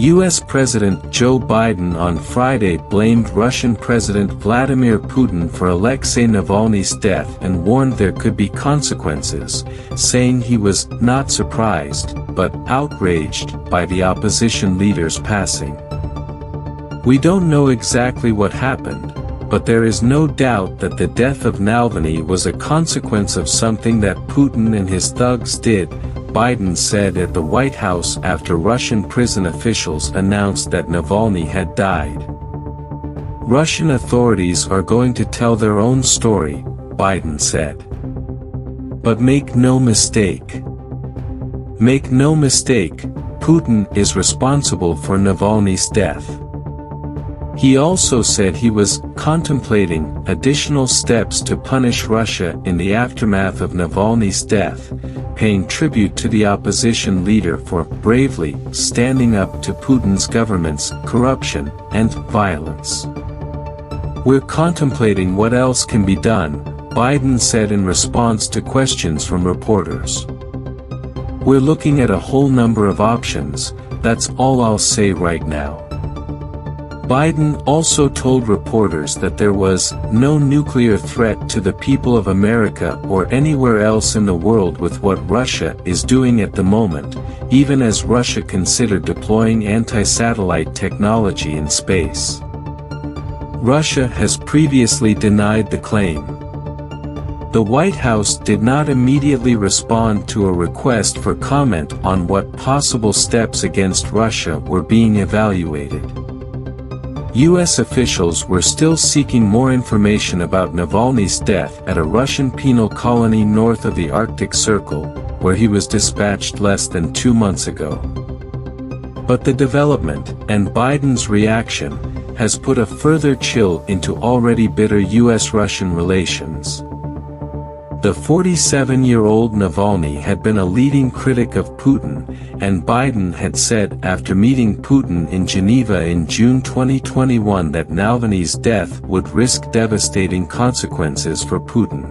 U.S. President Joe Biden on Friday blamed Russian President Vladimir Putin for Alexei Navalny's death and warned there could be consequences, saying he was not surprised, but outraged by the opposition leader's passing. "We don't know exactly what happened, but there is no doubt that the death of Nalvany was a consequence of something that Putin and his thugs did," Biden said at the White House after Russian prison officials announced that Navalny had died. "Russian authorities are going to tell their own story," Biden said. "But make no mistake. Make no mistake, Putin is responsible for Navalny's death." He also said he was contemplating additional steps to punish Russia in the aftermath of Navalny's death, paying tribute to the opposition leader for bravely standing up to Putin's government's corruption and violence. "We're contemplating what else can be done," Biden said in response to questions from reporters. "We're looking at a whole number of options, that's all I'll say right now." Biden also told reporters that there was no nuclear threat to the people of America or anywhere else in the world with what Russia is doing at the moment, even as Russia considered deploying anti-satellite technology in space. Russia has previously denied the claim. The White House did not immediately respond to a request for comment on what possible steps against Russia were being evaluated. U.S. officials were still seeking more information about Navalny's death at a Russian penal colony north of the Arctic Circle, where he was dispatched less than 2 months ago. But the development, and Biden's reaction, has put a further chill into already bitter U.S.-Russian relations. The 47-year-old Navalny had been a leading critic of Putin, and Biden had said after meeting Putin in Geneva in June 2021 that Nalvany's death would risk devastating consequences for Putin.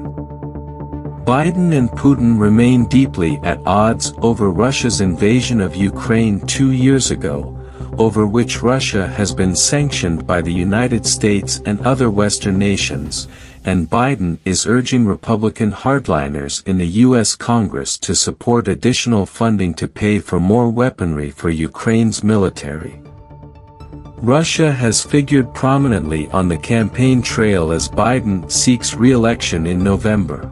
Biden and Putin remain deeply at odds over Russia's invasion of Ukraine 2 years ago, over which Russia has been sanctioned by the United States and other Western nations, and Biden is urging Republican hardliners in the U.S. Congress to support additional funding to pay for more weaponry for Ukraine's military. Russia has figured prominently on the campaign trail as Biden seeks re-election in November.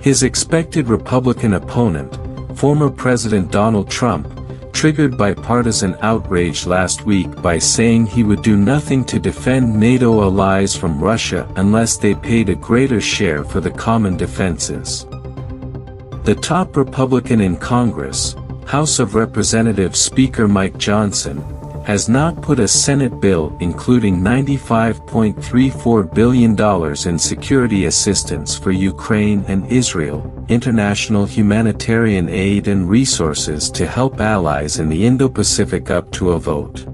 His expected Republican opponent, former President Donald Trump, triggered bipartisan outrage last week by saying he would do nothing to defend NATO allies from Russia unless they paid a greater share for the common defenses. The top Republican in Congress, House of Representatives Speaker Mike Johnson, has not put a Senate bill including $95.34 billion in security assistance for Ukraine and Israel, international humanitarian aid and resources to help allies in the Indo-Pacific up to a vote.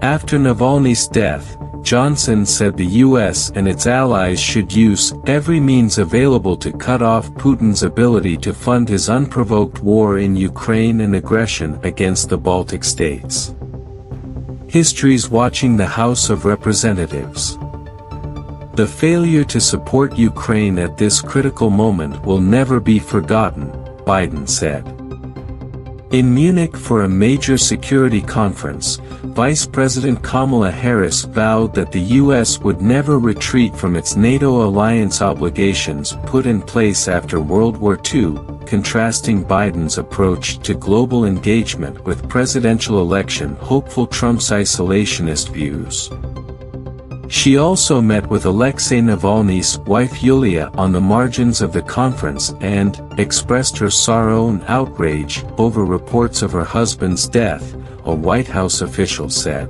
After Navalny's death, Johnson said the U.S. and its allies should use every means available to cut off Putin's ability to fund his unprovoked war in Ukraine and aggression against the Baltic states. History's watching the House of Representatives. The failure to support Ukraine at this critical moment will never be forgotten, Biden said. In Munich for a major security conference, Vice President Kamala Harris vowed that the U.S. would never retreat from its NATO alliance obligations put in place after World War II, contrasting Biden's approach to global engagement with presidential election hopeful Trump's isolationist views. She also met with Alexei Navalny's wife Yulia on the margins of the conference and expressed her sorrow and outrage over reports of her husband's death, a White House official said.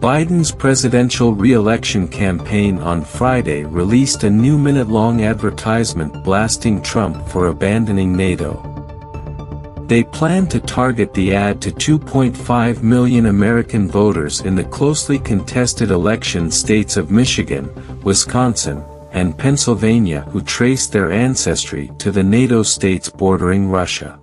Biden's presidential re-election campaign on Friday released a new minute-long advertisement blasting Trump for abandoning NATO. They plan to target the ad to 2.5 million American voters in the closely contested election states of Michigan, Wisconsin, and Pennsylvania who traced their ancestry to the NATO states bordering Russia.